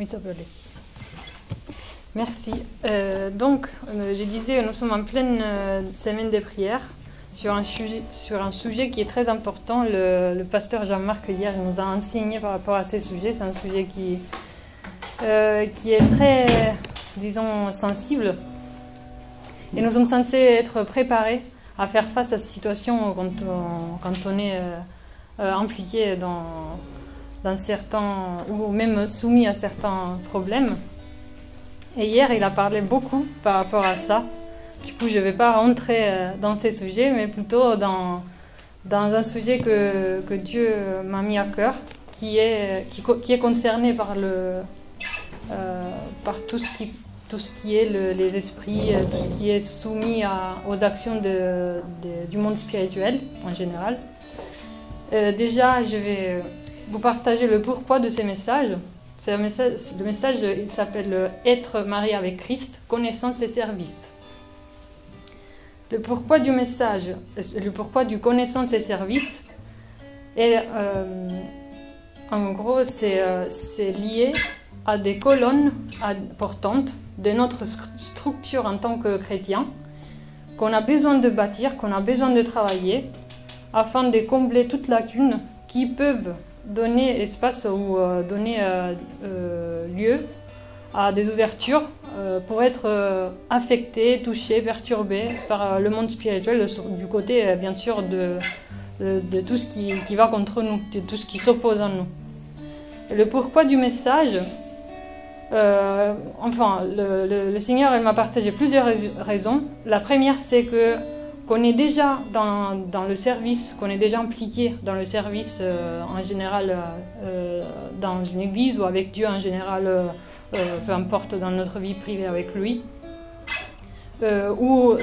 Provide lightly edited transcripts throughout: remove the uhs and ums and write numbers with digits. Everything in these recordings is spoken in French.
Oui, ça peut aller. Merci. Donc, je disais, nous sommes en pleine semaine des prières sur un sujet qui est très important. Le pasteur Jean-Marc, hier, nous a enseigné par rapport à ces sujets. C'est un sujet qui est très, disons, sensible. Et nous sommes censés être préparés à faire face à cette situation quand on est impliqué dans certains, ou même soumis à certains problèmes. Et hier, il a parlé beaucoup par rapport à ça. Du coup, je ne vais pas rentrer dans ces sujets, mais plutôt dans un sujet que Dieu m'a mis à cœur, qui est concerné par tout ce qui est les esprits, tout ce qui est soumis aux actions du monde spirituel en général. Déjà, je vais vous partager le pourquoi de ces messages. Le message, il s'appelle « Être marié avec Christ, connaissance et service ». Le pourquoi du message, le pourquoi du connaissance et service, et en gros, c'est lié à des colonnes importantes de notre structure en tant que chrétien, qu'on a besoin de bâtir, qu'on a besoin de travailler, afin de combler toutes lacunes qui peuvent donner espace ou donner lieu à des ouvertures pour être affectés, touchés, perturbés par le monde spirituel, du côté bien sûr de tout ce qui va contre nous, de tout ce qui s'oppose à nous. Et le pourquoi du message, le Seigneur il m'a partagé plusieurs raisons. La première, c'est qu'on est déjà dans le service, qu'on est déjà impliqué dans le service en général dans une église ou avec Dieu en général, peu importe, dans notre vie privée avec lui. Ou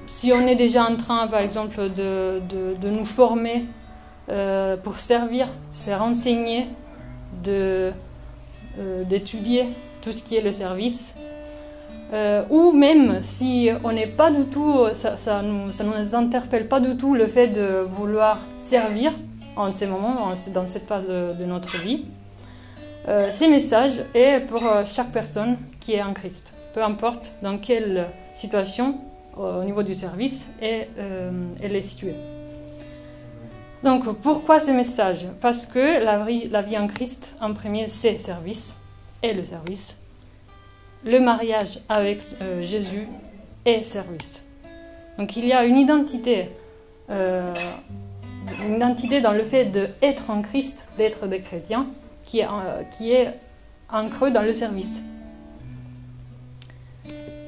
si on est déjà en train, par exemple, de nous former pour servir, se renseigner, d'étudier tout ce qui est le service. Ou même si on n'est pas du tout, ça nous interpelle pas du tout le fait de vouloir servir en ces moments, dans cette phase de notre vie. Ces messages est pour chaque personne qui est en Christ, peu importe dans quelle situation au niveau du service elle est située. Donc pourquoi ce message? Parce que la vie en Christ en premier c'est service, et le service. Le mariage avec Jésus est service. Donc il y a une identité dans le fait d'être en Christ, d'être des chrétiens, qui est ancrée dans le service.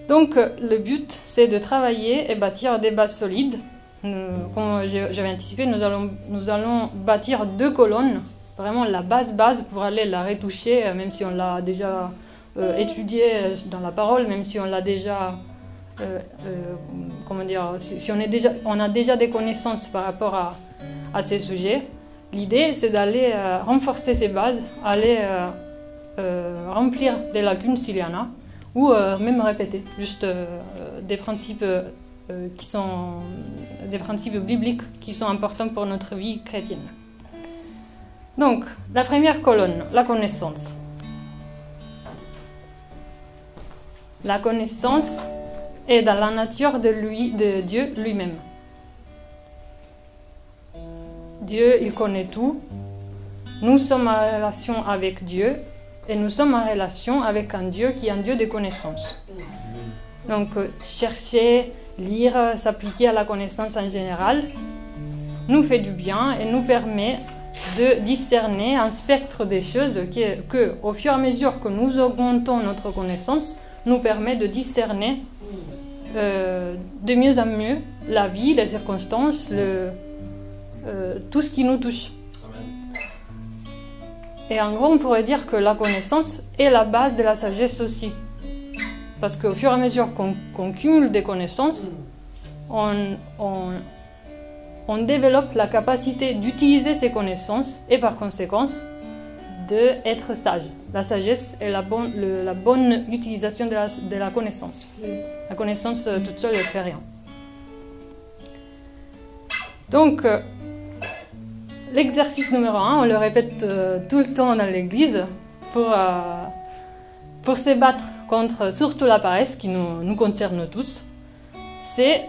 Donc le but, c'est de travailler et bâtir des bases solides. Comme j'avais anticipé, nous allons bâtir 2 colonnes, vraiment la base pour aller la retoucher, même si on l'a déjà étudié dans la parole, même si on l'a déjà, si on a déjà des connaissances par rapport à ces sujets. L'idée, c'est d'aller renforcer ces bases, aller remplir des lacunes s'il y en a, ou même répéter juste des principes qui sont des principes bibliques qui sont importants pour notre vie chrétienne. Donc, la première colonne, la connaissance. La connaissance est dans la nature de Dieu lui-même. Dieu, il connaît tout. Nous sommes en relation avec Dieu et nous sommes en relation avec un Dieu qui est un Dieu de connaissance. Donc, chercher, lire, s'appliquer à la connaissance en général nous fait du bien et nous permet de discerner un spectre des choses que, au fur et à mesure que nous augmentons notre connaissance, nous permet de discerner de mieux en mieux la vie, les circonstances, tout ce qui nous touche. Et en gros, on pourrait dire que la connaissance est la base de la sagesse aussi. Parce qu'au fur et à mesure qu'on cumule des connaissances, on développe la capacité d'utiliser ces connaissances et par conséquent d'être sage. La sagesse est la bonne utilisation de la connaissance. La connaissance toute seule ne fait rien. Donc, l'exercice numéro 1, on le répète tout le temps dans l'église, pour se battre contre surtout la paresse qui nous concerne tous. C'est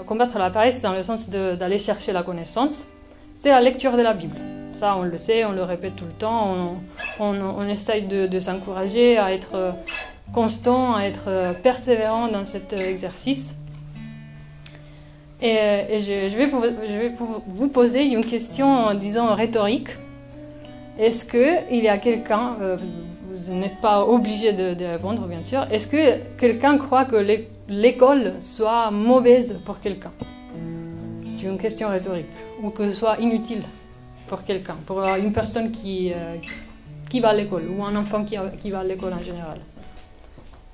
combattre la paresse dans le sens d'aller chercher la connaissance, c'est la lecture de la Bible. Ça, on le sait, on le répète tout le temps, on essaye de s'encourager à être constant, à être persévérant dans cet exercice. Et je vais vous poser une question, disons, rhétorique. Est-ce qu'il y a quelqu'un, vous n'êtes pas obligé de répondre bien sûr, est-ce que quelqu'un croit que l'école soit mauvaise pour quelqu'un? C'est une question rhétorique. Ou que ce soit inutile pour quelqu'un, pour une personne qui va à l'école, ou un enfant qui va à l'école en général.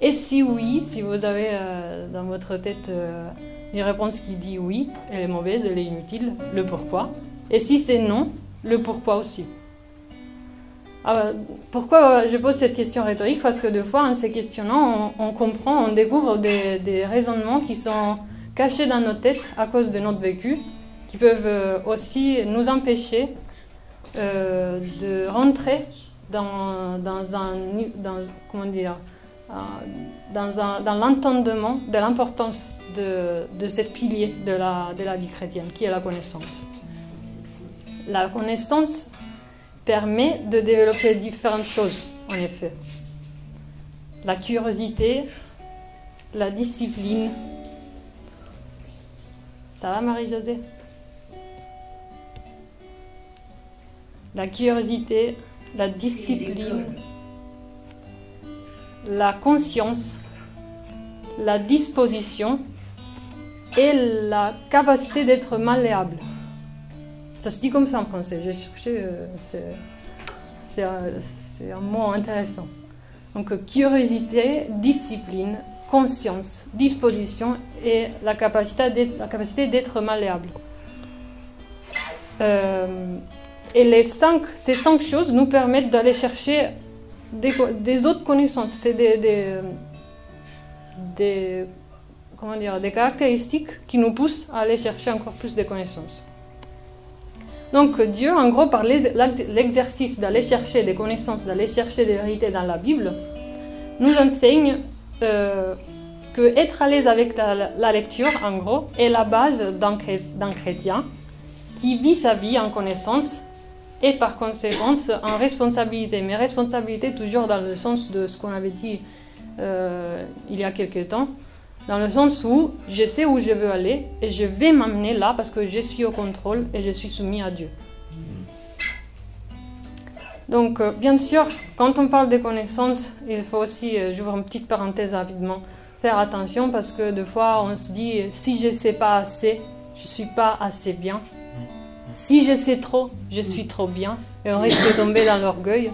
Et si oui, si vous avez dans votre tête une réponse qui dit oui, elle est mauvaise, elle est inutile, le pourquoi. Et si c'est non, le pourquoi aussi. Alors, pourquoi je pose cette question rhétorique? Parce que des fois, en se questionnant, on comprend, on découvre des raisonnements qui sont cachés dans notre tête à cause de notre vécu, qui peuvent aussi nous empêcher de rentrer dans l'entendement de l'importance de cette pilier de la vie chrétienne, qui est la connaissance. La connaissance permet de développer différentes choses, en effet. La curiosité, la discipline. Ça va, Marie-Josée? La curiosité, la discipline, la conscience, la disposition et la capacité d'être malléable. Ça se dit comme ça en français, j'ai cherché, c'est un mot intéressant. Donc curiosité, discipline, conscience, disposition et la capacité d'être malléable. Et ces cinq choses nous permettent d'aller chercher des autres connaissances. C'est des caractéristiques qui nous poussent à aller chercher encore plus de connaissances. Donc Dieu, en gros, par l'exercice d'aller chercher des connaissances, d'aller chercher des vérités dans la Bible, nous enseigne que être à l'aise avec la lecture, en gros, est la base d'un chrétien qui vit sa vie en connaissance et par conséquent en responsabilité. Mais responsabilité toujours dans le sens de ce qu'on avait dit il y a quelques temps, dans le sens où je sais où je veux aller et je vais m'amener là parce que je suis au contrôle et je suis soumis à Dieu. Donc, bien sûr, quand on parle des connaissances, il faut aussi, j'ouvre une petite parenthèse rapidement, faire attention parce que des fois on se dit si je ne sais pas assez, je ne suis pas assez bien. Si je sais trop, je suis trop bien. Et on risque de tomber dans l'orgueil.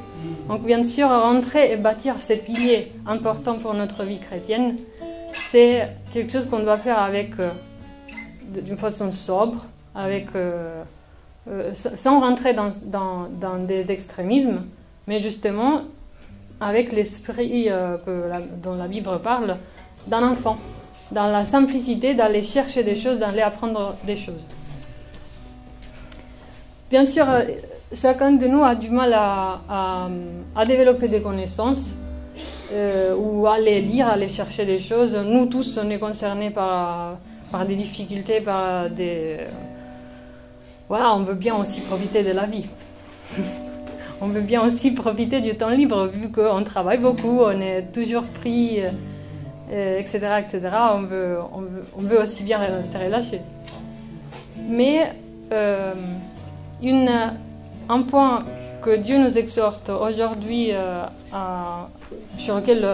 Donc, bien sûr, rentrer et bâtir ces piliers importants pour notre vie chrétienne, c'est quelque chose qu'on doit faire avec d'une façon sobre, sans rentrer dans des extrémismes, mais justement avec l'esprit dont la Bible parle d'un enfant, dans la simplicité d'aller chercher des choses, d'aller apprendre des choses. Bien sûr, chacun de nous a du mal à développer des connaissances ou à les lire, à aller chercher des choses. Nous tous, on est concernés par des difficultés, par des... Voilà, on veut bien aussi profiter de la vie. On veut bien aussi profiter du temps libre, vu qu'on travaille beaucoup, on est toujours pris, etc., etc. On veut aussi bien se relâcher. Mais un point que Dieu nous exhorte aujourd'hui, sur lequel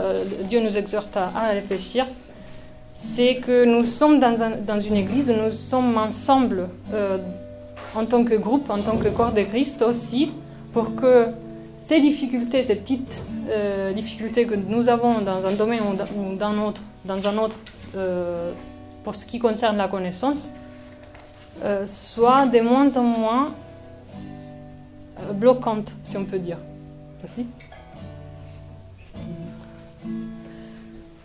Dieu nous exhorte à réfléchir, c'est que nous sommes dans une église, nous sommes ensemble en tant que groupe, en tant que corps de Christ aussi, pour que ces difficultés, ces petites difficultés que nous avons dans un domaine ou dans un autre, pour ce qui concerne la connaissance, soient de moins en moins bloquantes, si on peut dire. Merci.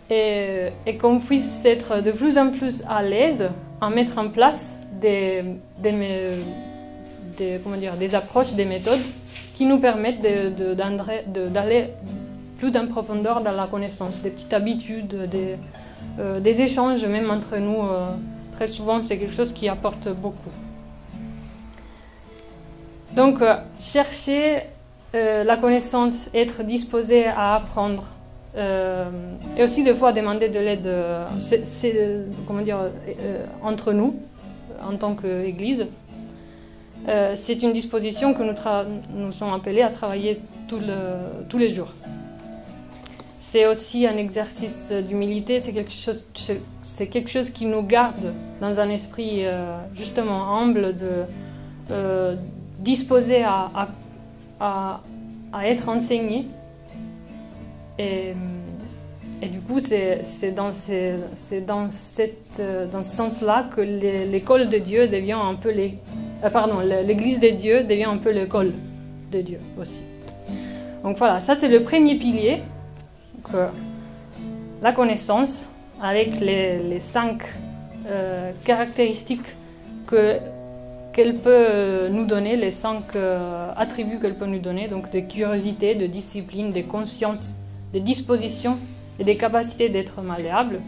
Et qu'on puisse être de plus en plus à l'aise à mettre en place des approches, des méthodes qui nous permettent d'aller plus en profondeur dans la connaissance, des petites habitudes, des échanges même entre nous. Très souvent, c'est quelque chose qui apporte beaucoup. Donc, chercher la connaissance, être disposé à apprendre, et aussi des fois demander de l'aide, entre nous, en tant qu'Église. C'est une disposition que nous sommes appelés à travailler tous les jours. C'est aussi un exercice d'humilité, c'est quelque chose qui nous garde dans un esprit justement humble, disposé à être enseigné. Et du coup, c'est dans ce sens-là que l'école de Dieu devient un peu l'Église de Dieu devient un peu l'école de Dieu aussi. Donc voilà, ça c'est le premier pilier. Donc, la connaissance avec les 5 caractéristiques qu'elle peut nous donner, les 5 attributs qu'elle peut nous donner, donc de curiosité, de discipline, de conscience, de disposition et des capacités d'être malléable.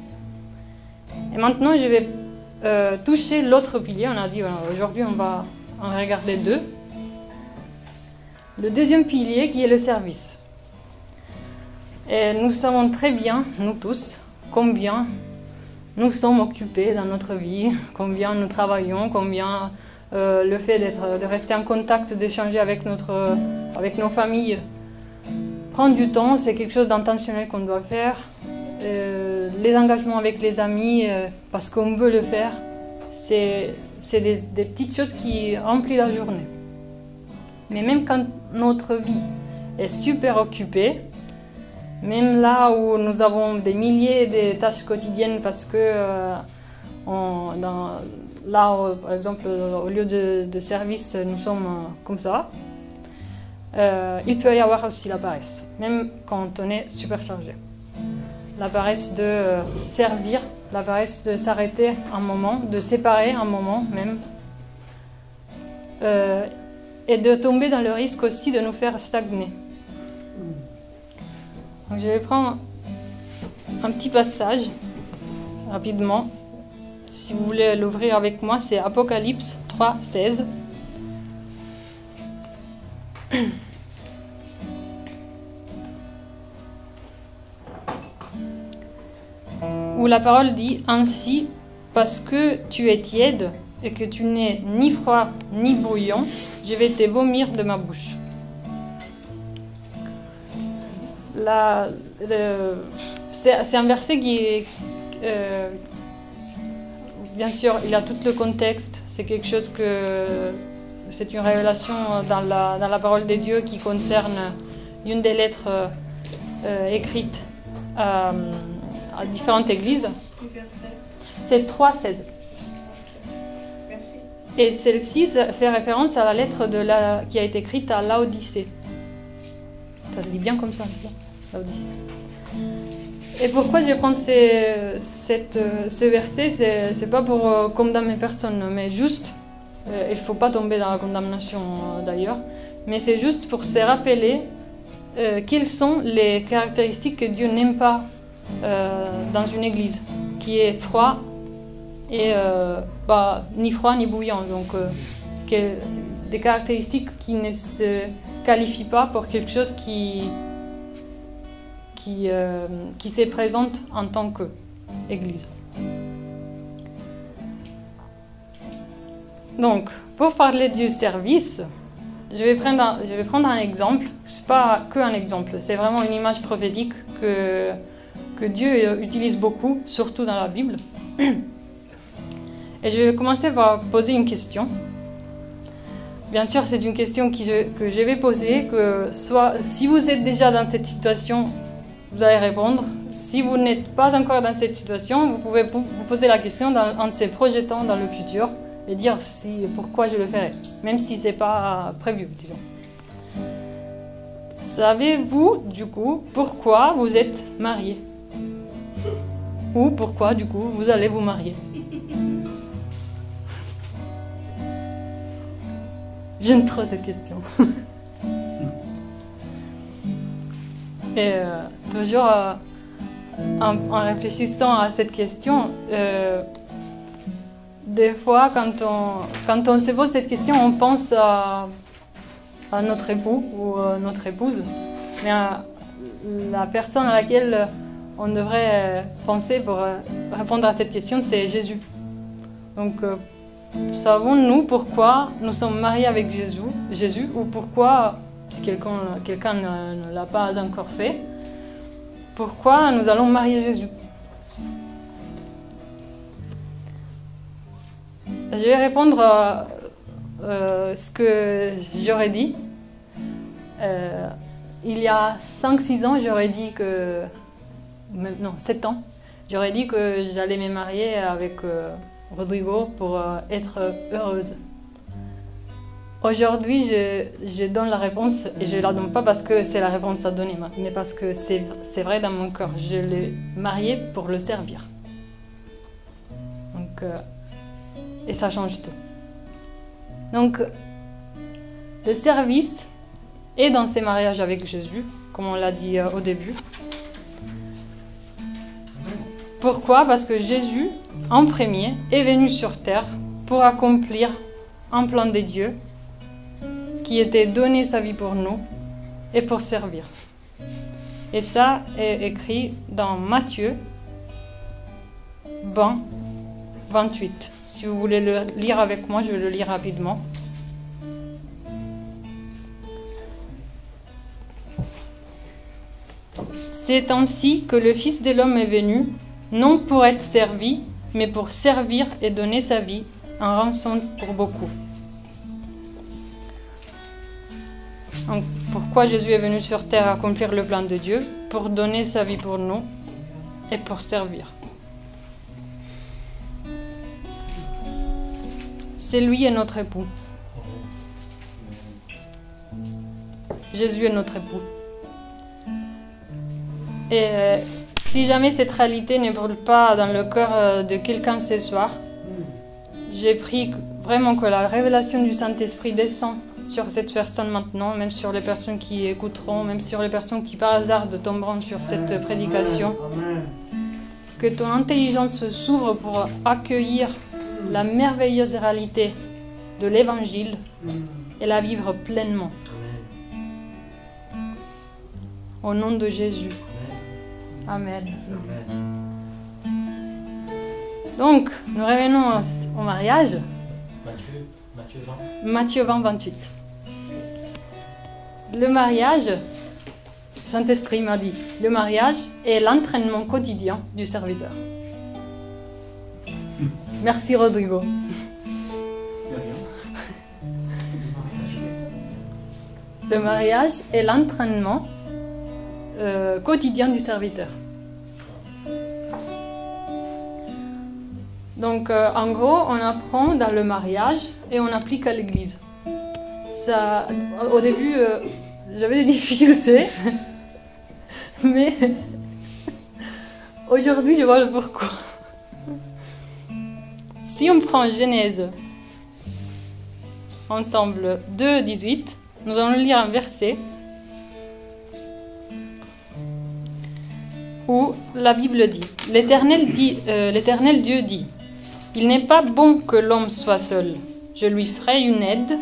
Et maintenant, je vais toucher l'autre pilier. On a dit aujourd'hui, on va en regarder 2. Le deuxième pilier qui est le service. Et nous savons très bien, nous tous, combien nous sommes occupés dans notre vie, combien nous travaillons, combien le fait de rester en contact, d'échanger avec nos familles, prendre du temps, c'est quelque chose d'intentionnel qu'on doit faire. Les engagements avec les amis, parce qu'on veut le faire, c'est des petites choses qui remplissent la journée. Mais même quand notre vie est super occupée, même là où nous avons des milliers de tâches quotidiennes parce que par exemple, au lieu de service, nous sommes comme ça, il peut y avoir aussi la paresse, même quand on est super chargé. La paresse de servir, la paresse de s'arrêter un moment, de séparer un moment même, et de tomber dans le risque aussi de nous faire stagner. Donc je vais prendre un petit passage rapidement. Si vous voulez l'ouvrir avec moi, c'est Apocalypse 3, 16. Où la parole dit « Ainsi, parce que tu es tiède et que tu n'es ni froid ni bouillant, je vais te vomir de ma bouche. » C'est un verset qui est... bien sûr, il a tout le contexte. C'est quelque chose c'est une révélation dans la parole de Dieu qui concerne une des lettres écrites à différentes églises. C'est 3,16. Et celle-ci fait référence à la lettre qui a été écrite à Laodicée. Ça se dit bien comme ça, Laodicée. Et pourquoi je prends ce verset, c'est pas pour condamner personne, mais juste, il ne faut pas tomber dans la condamnation d'ailleurs, mais c'est juste pour se rappeler quelles sont les caractéristiques que Dieu n'aime pas dans une église, qui est froid et ni froid ni bouillant, donc des caractéristiques qui ne se qualifient pas pour quelque chose qui se présente en tant qu'Église. Donc, pour parler du service, je vais prendre un exemple. Ce n'est pas qu'un exemple, c'est vraiment une image prophétique que Dieu utilise beaucoup, surtout dans la Bible. Et je vais commencer par poser une question. Bien sûr, c'est une question que je vais poser, si vous êtes déjà dans cette situation, vous allez répondre. Si vous n'êtes pas encore dans cette situation, vous pouvez vous poser la question en se projetant dans le futur et dire pourquoi je le ferai, même si ce n'est pas prévu, disons. Savez-vous, du coup, pourquoi vous êtes marié? Ou pourquoi, du coup, vous allez vous marier? J'aime trop cette question. Et toujours en réfléchissant à cette question, des fois quand on se pose cette question, on pense à notre époux ou notre épouse. Mais la personne à laquelle on devrait penser pour répondre à cette question, c'est Jésus. Donc, savons-nous pourquoi nous sommes mariés avec Jésus ou pourquoi, si quelqu'un ne l'a pas encore fait, pourquoi nous allons marier Jésus? Je vais répondre à ce que j'aurais dit. Il y a 5-6 ans, j'aurais dit que... Non, 7 ans. J'aurais dit que j'allais me marier avec Rodrigo pour être heureuse. Aujourd'hui, je donne la réponse et je ne la donne pas parce que c'est la réponse à donner, mais parce que c'est vrai dans mon cœur. Je l'ai marié pour le servir. Donc, et ça change tout. Donc, le service est dans ces mariages avec Jésus, comme on l'a dit au début. Pourquoi? Parce que Jésus, en premier, est venu sur terre pour accomplir un plan de Dieu qui était donner sa vie pour nous et pour servir. Et ça est écrit dans Matthieu 20, 28. Si vous voulez le lire avec moi, je vais le lire rapidement. C'est ainsi que le Fils de l'homme est venu, non pour être servi, mais pour servir et donner sa vie en rançon pour beaucoup. Donc, pourquoi Jésus est venu sur terre accomplir le plan de Dieu? Pour donner sa vie pour nous et pour servir. C'est lui et notre époux. Jésus est notre époux. Et si jamais cette réalité ne brûle pas dans le cœur de quelqu'un ce soir, j'ai pris vraiment que la révélation du Saint-Esprit descend sur cette personne maintenant, même sur les personnes qui écouteront, même sur les personnes qui par hasard tomberont sur cette prédication. Que ton intelligence s'ouvre pour accueillir la merveilleuse réalité de l'Évangile et la vivre pleinement. Au nom de Jésus. Amen. Donc, nous revenons au mariage. Matthieu 20, 28. Le mariage, le Saint-Esprit m'a dit, le mariage est l'entraînement quotidien du serviteur. Merci Rodrigo. Le mariage est l'entraînement quotidien du serviteur. Donc, en gros, on apprend dans le mariage et on applique à l'église. Ça, au début, j'avais des difficultés, mais aujourd'hui, je vois le pourquoi. Si on prend Genèse ensemble 2, 18, nous allons lire un verset où la Bible dit, l'Éternel Dieu dit, « Il n'est pas bon que l'homme soit seul. Je lui ferai une aide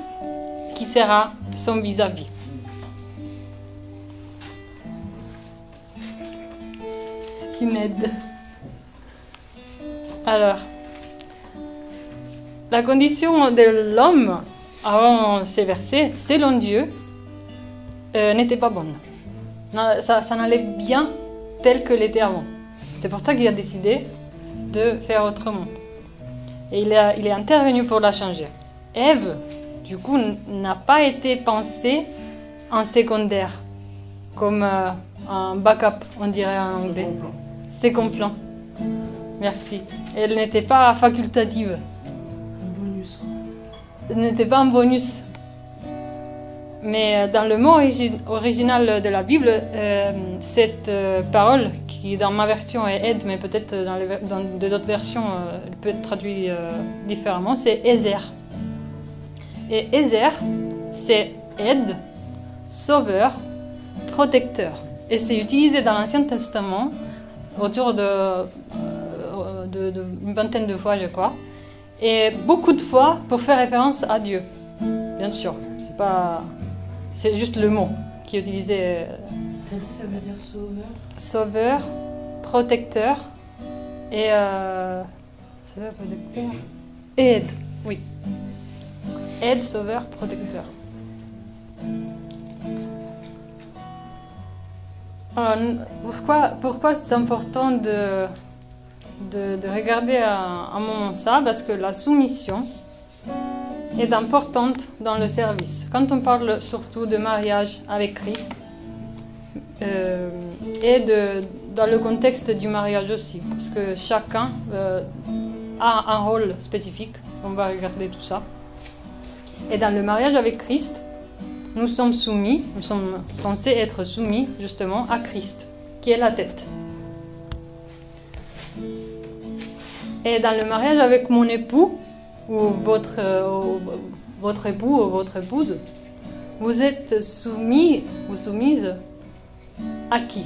qui sera son vis-à-vis. » Une aide. Alors, la condition de l'homme avant ces versets, selon Dieu, n'était pas bonne. Ça n'allait bien tel que l'était avant. C'est pour ça qu'il a décidé de faire autrement. Et il est intervenu pour la changer. Ève, du coup, n'a pas été pensée en secondaire, comme un backup, on dirait en anglais. Second plan. Merci. Elle n'était pas facultative. Un bonus. Elle n'était pas un bonus. Mais dans le mot original de la Bible, cette parole, qui dans ma version est aide, mais peut-être dans d'autres versions, elle peut être traduite différemment, c'est Ezer. Et Ezer, c'est aide, sauveur, protecteur. Et c'est utilisé dans l'Ancien Testament autour de une vingtaine de fois, je crois. Et beaucoup de fois pour faire référence à Dieu. Bien sûr, c'est juste le mot qui est utilisé. T'as dit ça veut dire sauveur? Sauveur, protecteur et sauveur, protecteur et aide. Oui. Aide, sauveur, protecteur. Pourquoi c'est important de regarder un moment ça? Parce que la soumission est importante dans le service. Quand on parle surtout de mariage avec Christ, et dans le contexte du mariage aussi, parce que chacun a un rôle spécifique, on va regarder tout ça. Et dans le mariage avec Christ, nous sommes censés être soumis justement à Christ, qui est la tête. Et dans le mariage avec mon époux, ou votre époux ou votre épouse, vous êtes soumis ou soumise à qui?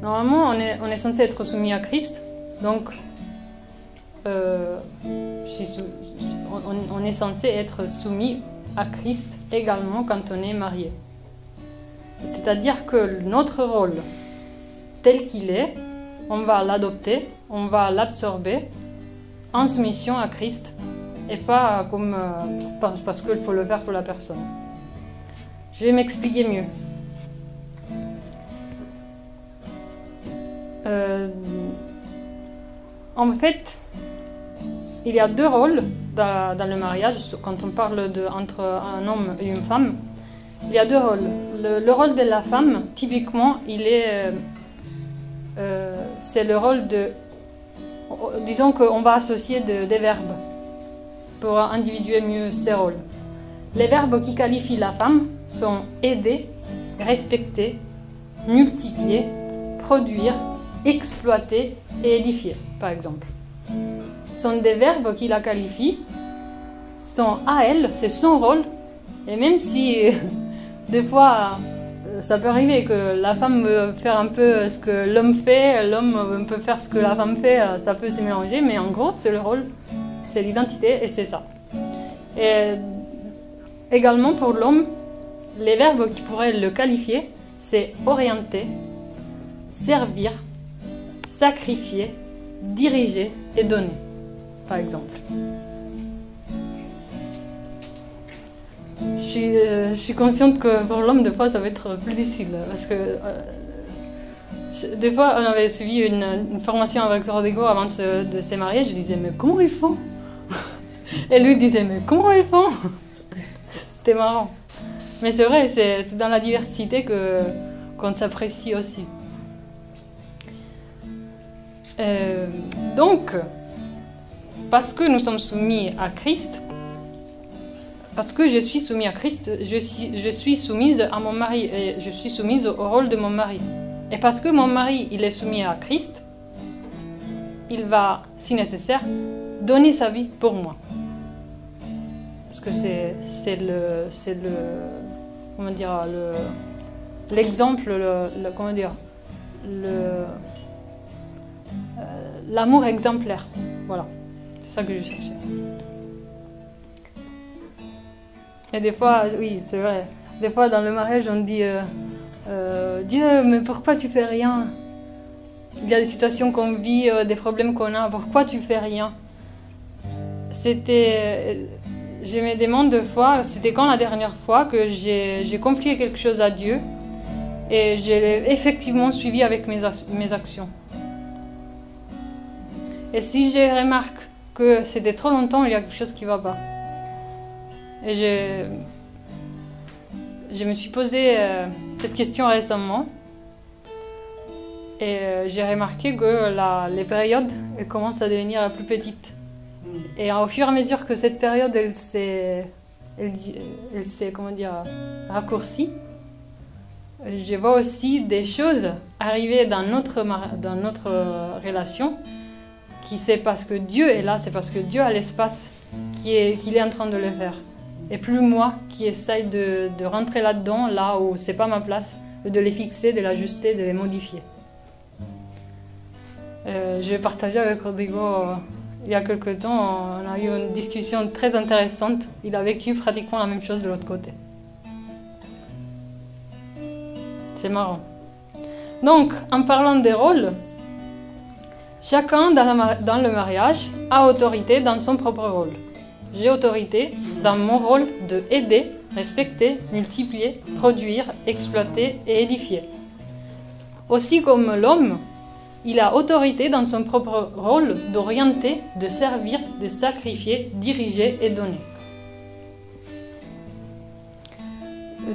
Normalement, on est censé être soumis à Christ, donc on est censé être soumis à Christ également quand on est marié. C'est-à-dire que notre rôle, tel qu'il est, on va l'adopter, on va l'absorber en soumission à Christ et pas comme parce qu'il faut le faire pour la personne. Je vais m'expliquer mieux. En fait, il y a deux rôles dans le mariage. Quand on parle entre un homme et une femme, il y a deux rôles. Le rôle de la femme, typiquement, c'est le rôle de... Disons qu'on va associer des verbes pour individuer mieux ces rôles. Les verbes qui qualifient la femme sont aider, respecter, multiplier, produire, exploiter et édifier, par exemple. Ce sont des verbes qui la qualifient, sont à elle, c'est son rôle. Et même si des fois ça peut arriver que la femme veut faire un peu ce que l'homme fait, l'homme peut faire ce que la femme fait, ça peut se mélanger, mais en gros c'est le rôle, c'est l'identité et c'est ça. Et également pour l'homme, les verbes qui pourraient le qualifier, c'est orienter, servir, sacrifier, diriger et donner, par exemple. Je suis consciente que pour l'homme, des fois, ça va être plus difficile. Parce que des fois, on avait suivi une formation avec Rodrigo avant de se marier. Je disais, mais comment ils font? Et lui disait, mais comment ils font? C'était marrant. Mais c'est vrai, c'est dans la diversité qu'on s'apprécie aussi. Donc, parce que nous sommes soumis à Christ, parce que je suis soumise à Christ, je suis soumise à mon mari et je suis soumise au rôle de mon mari. Et parce que mon mari, il est soumis à Christ, il va, si nécessaire, donner sa vie pour moi. Parce que c'est comment dire, l'exemple, comment dire, l'amour exemplaire. Voilà, c'est ça que je cherchais. Et des fois, oui, c'est vrai, des fois dans le mariage on dit Dieu, mais pourquoi tu fais rien? Il y a des situations qu'on vit, des problèmes qu'on a, pourquoi tu fais rien? Je me demande deux fois, c'était quand la dernière fois que j'ai confié quelque chose à Dieu et j'ai effectivement suivi avec mes actions. Et si je remarque que c'était trop longtemps, il y a quelque chose qui ne va pas. Et je me suis posé cette question récemment et j'ai remarqué que les périodes commencent à devenir plus petites. Et au fur et à mesure que cette période elle s'est comment dire, raccourcie, je vois aussi des choses arriver dans notre relation qui c'est parce que Dieu est là, c'est parce que Dieu a l'espace qu'il est en train de le faire. Et plus moi qui essaye de rentrer là-dedans, là où c'est pas ma place, de les fixer, de l'ajuster, de les modifier. J'ai partagé avec Rodrigo il y a quelque temps, on a eu une discussion très intéressante. Il a vécu pratiquement la même chose de l'autre côté. C'est marrant. Donc, en parlant des rôles, chacun dans le mariage a autorité dans son propre rôle. J'ai autorité dans mon rôle de aider, respecter, multiplier, produire, exploiter et édifier. Aussi comme l'homme, il a autorité dans son propre rôle d'orienter, de servir, de sacrifier, diriger et donner.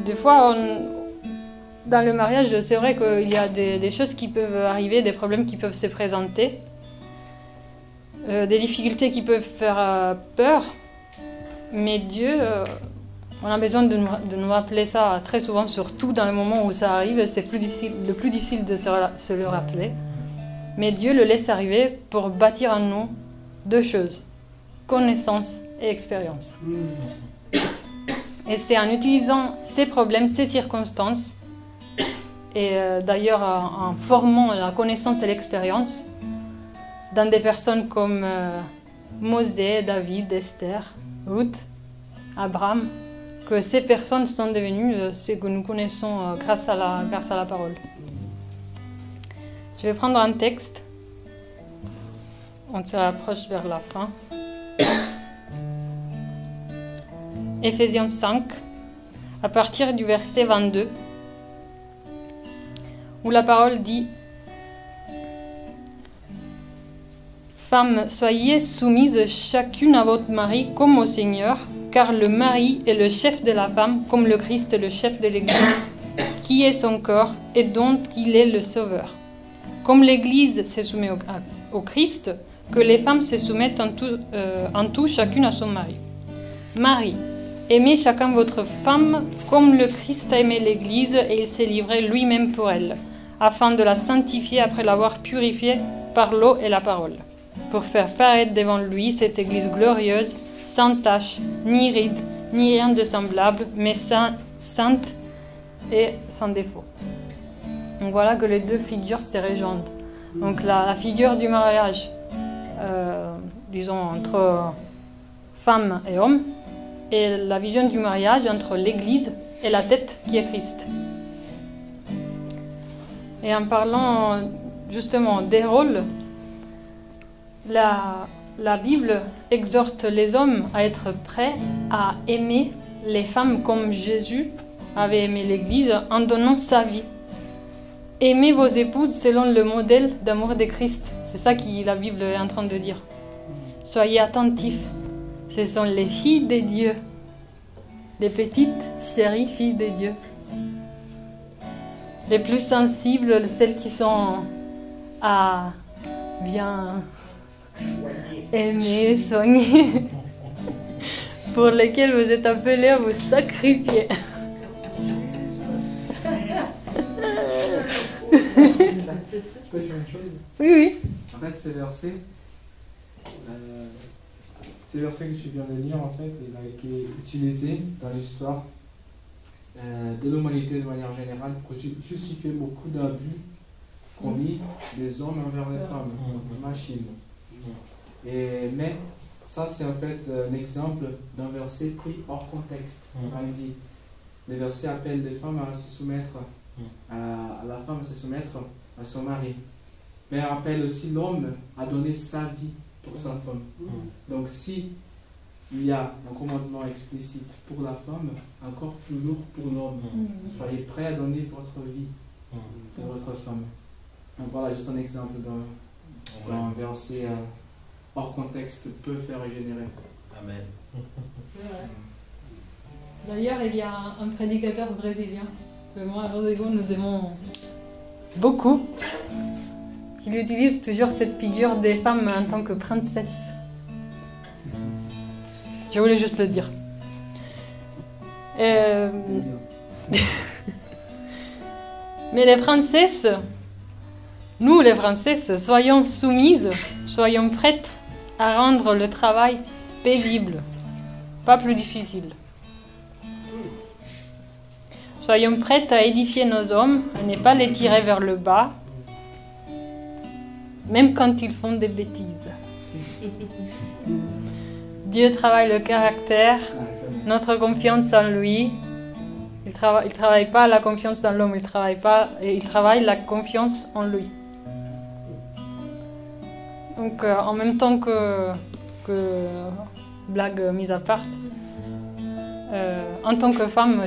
Des fois, dans le mariage, c'est vrai qu'il y a des choses qui peuvent arriver, des problèmes qui peuvent se présenter, des difficultés qui peuvent faire peur, mais Dieu, on a besoin de nous rappeler ça très souvent, surtout dans le moment où ça arrive, c'est le plus difficile de se le rappeler. Mais Dieu le laisse arriver pour bâtir en nous deux choses, connaissance et expérience. Et c'est en utilisant ces problèmes, ces circonstances, et d'ailleurs en formant la connaissance et l'expérience dans des personnes comme Mosée, David, Esther, Ruth, Abraham, que ces personnes sont devenues ce que nous connaissons grâce à la parole. Je vais prendre un texte. On se rapproche vers la fin. Éphésiens 5, à partir du verset 22, où la parole dit « Femmes, soyez soumises chacune à votre mari comme au Seigneur, car le mari est le chef de la femme, comme le Christ est le chef de l'Église, qui est son corps et dont il est le sauveur. Comme l'Église se soumet au Christ, que les femmes se soumettent en tout chacune à son mari. Mari, aimez chacun votre femme comme le Christ a aimé l'Église et il s'est livré lui-même pour elle, afin de la sanctifier après l'avoir purifiée par l'eau et la parole, pour faire paraître devant lui cette Église glorieuse, sans tache, ni ride, ni rien de semblable, mais sainte et sans défaut. » Donc voilà que les deux figures se rejoignent. Donc la figure du mariage, disons entre femme et homme, et la vision du mariage entre l'Église et la tête qui est Christ. Et en parlant justement des rôles, la Bible exhorte les hommes à être prêts à aimer les femmes comme Jésus avait aimé l'Église en donnant sa vie. Aimez vos épouses selon le modèle d'amour de Christ. C'est ça que la Bible est en train de dire. Soyez attentifs. Ce sont les filles de Dieu. Les petites, chéries filles de Dieu. Les plus sensibles, celles qui sont à bien aimer, soigner. Pour lesquelles vous êtes appelés à vous sacrifier. Je peux dire une chose? Oui. En fait, ces versets que tu viens de lire, en fait, il a été utilisé dans l'histoire de l'humanité de manière générale pour justifier beaucoup d'abus commis des hommes envers les femmes, le machisme. Mais ça, c'est en fait un exemple d'un verset pris hors contexte. Il dit, le verset appelle les femmes à se soumettre, à la femme à se soumettre à son mari. Mais elle appelle aussi l'homme à donner sa vie pour sa femme. Donc si il y a un commandement explicite pour la femme, encore plus lourd pour l'homme. Soyez prêts à donner votre vie pour votre femme. Donc voilà, juste un exemple d'un verset hors contexte peut faire régénérer. Amen. D'ailleurs, il y a un prédicateur brésilien que moi et Rodrigo nous aimons beaucoup, qui utilise toujours cette figure des femmes en tant que princesses. Je voulais juste le dire. Mais les princesses, nous les princesses, soyons soumises, soyons prêtes à rendre le travail paisible, pas plus difficile. Soyons prêts à édifier nos hommes, à ne pas les tirer vers le bas, même quand ils font des bêtises. Dieu travaille le caractère, notre confiance en lui. Il travaille pas la confiance dans l'homme, il travaille la confiance en lui. Donc en même temps que blague mise à part, en tant que femme,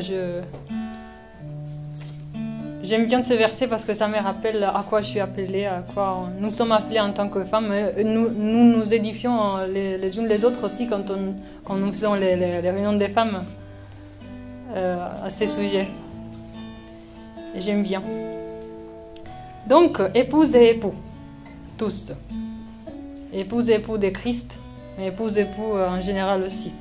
j'aime bien ce verset parce que ça me rappelle à quoi je suis appelée, à quoi nous sommes appelés en tant que femmes. Nous édifions les unes les autres aussi quand nous faisons les réunions des femmes à ces sujets. Et j'aime bien. Donc, épouse et époux, tous. Épouse et époux de Christ, mais épouse et époux en général aussi.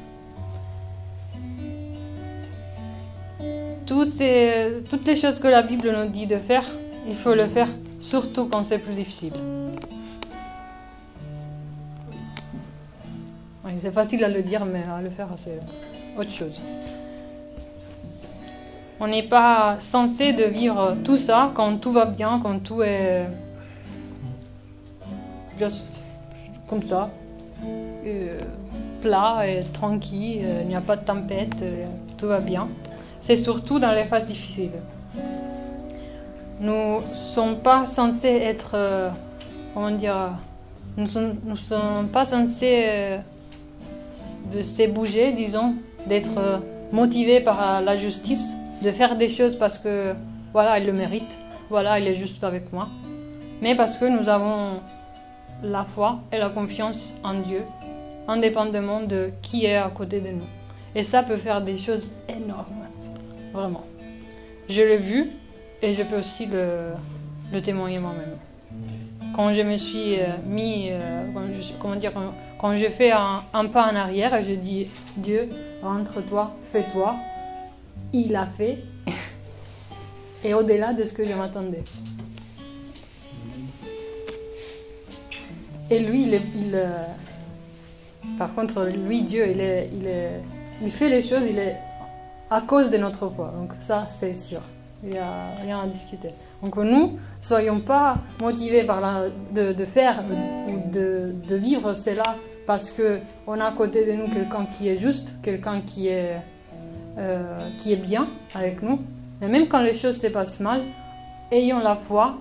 Toutes les choses que la Bible nous dit de faire, il faut le faire surtout quand c'est plus difficile. Oui, c'est facile à le dire, mais à le faire, c'est autre chose. On n'est pas censé de vivre tout ça quand tout va bien, quand tout est juste comme ça, plat et tranquille, il n'y a pas de tempête, tout va bien. C'est surtout dans les phases difficiles. Nous ne sommes pas censés être, nous sommes pas censés de se bouger, disons, d'être motivés par la justice, de faire des choses parce que, voilà, il le mérite, voilà, il est juste avec moi, mais parce que nous avons la foi et la confiance en Dieu, indépendamment de qui est à côté de nous. Et ça peut faire des choses énormes. Vraiment. Je l'ai vu et je peux aussi le témoigner moi-même. Quand je me suis mis, quand j'ai fait un pas en arrière, je dis Dieu, rentre-toi, fais-toi. Il a fait et au-delà de ce que je m'attendais. Et lui, par contre, lui, Dieu, il fait les choses, il est à cause de notre foi. Donc ça, c'est sûr. Il n'y a rien à discuter. Donc nous, soyons pas motivés de faire ou de vivre cela parce qu'on a à côté de nous quelqu'un qui est juste, quelqu'un qui est bien avec nous. Mais même quand les choses se passent mal, ayons la foi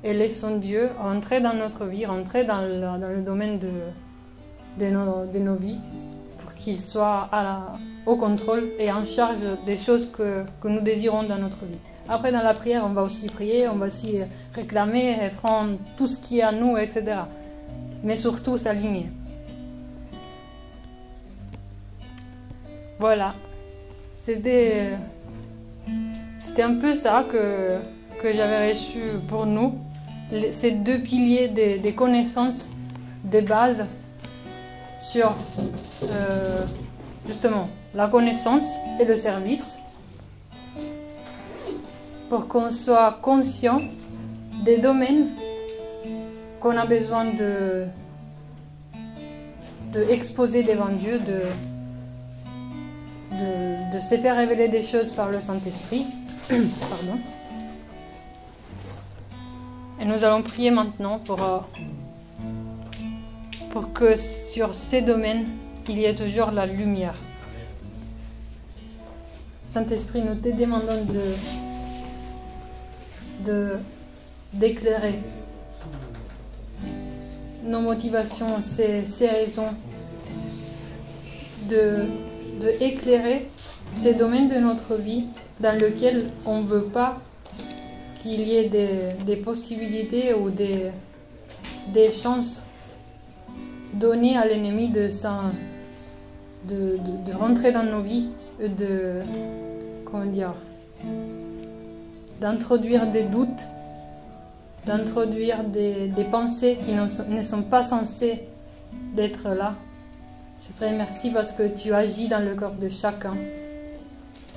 et laissons Dieu entrer dans notre vie, entrer dans le domaine de nos vies pour qu'il soit au contrôle et en charge des choses que nous désirons dans notre vie. Après, dans la prière, on va aussi prier, on va aussi réclamer et prendre tout ce qui est à nous, etc. Mais surtout s'aligner. Voilà. C'était un peu ça que j'avais reçu pour nous. Ces deux piliers des connaissances, des bases sur justement la connaissance et le service, pour qu'on soit conscient des domaines qu'on a besoin de exposer devant Dieu, de se faire révéler des choses par le Saint-Esprit. Pardon. Et nous allons prier maintenant pour que sur ces domaines, il y ait toujours la lumière. Saint-Esprit, nous te demandons d'éclairer nos motivations, ces raisons, de éclairer ces domaines de notre vie dans lesquels on ne veut pas qu'il y ait des possibilités ou des chances données à l'ennemi de rentrer dans nos vies, d'introduire des doutes, d'introduire des pensées qui ne sont pas censées d'être là. Je te remercie parce que tu agis dans le corps de chacun.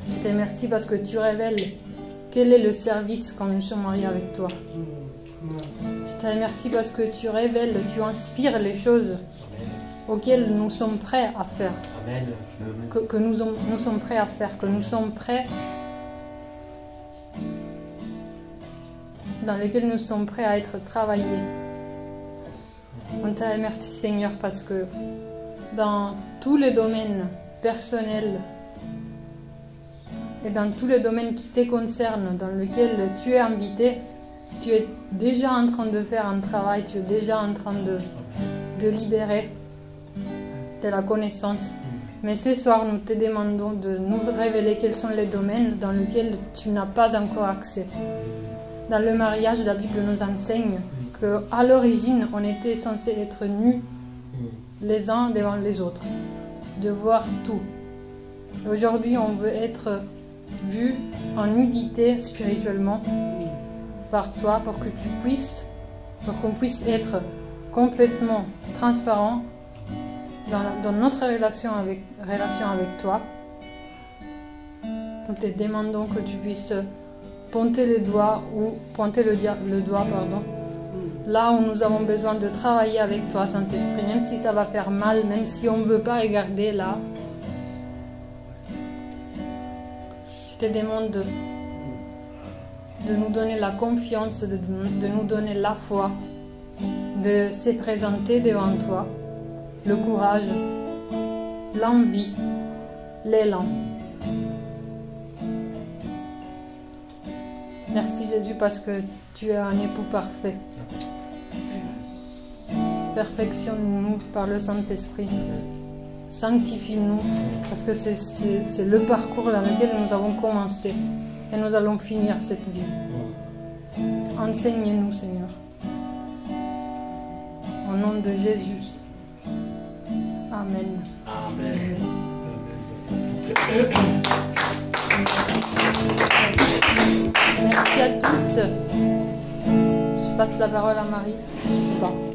Je te remercie parce que tu révèles quel est le service quand nous sommes mariés avec toi. Je te remercie parce que tu révèles, tu inspires les choses auxquelles nous sommes prêts à faire. Que nous sommes prêts à faire, que nous sommes prêts dans lesquels nous sommes prêts à être travaillés. On te remercie, Seigneur, parce que dans tous les domaines personnels et dans tous les domaines qui te concernent, dans lesquels tu es invité, tu es déjà en train de faire un travail, tu es déjà en train de libérer de la connaissance. Mais ce soir, nous te demandons de nous révéler quels sont les domaines dans lesquels tu n'as pas encore accès. Dans le mariage, la Bible nous enseigne qu'à l'origine, on était censé être nus les uns devant les autres, de voir tout. Aujourd'hui, on veut être vu en nudité spirituellement par toi pour qu'on puisse être complètement transparent dans notre relation avec toi. Nous te demandons que tu puisses pointer le doigt là où nous avons besoin de travailler avec toi, Saint-Esprit, même si ça va faire mal, même si on ne veut pas regarder là. Je te demande de nous donner la confiance, de nous donner la foi, de se présenter devant toi, le courage, l'envie, l'élan. Merci Jésus parce que tu es un époux parfait. Perfectionne-nous par le Saint-Esprit. Sanctifie-nous parce que c'est le parcours dans lequel nous avons commencé et nous allons finir cette vie. Enseigne-nous, Seigneur. Au nom de Jésus. Amen. Amen. Merci à tous. Je passe la parole à Marie. Bon.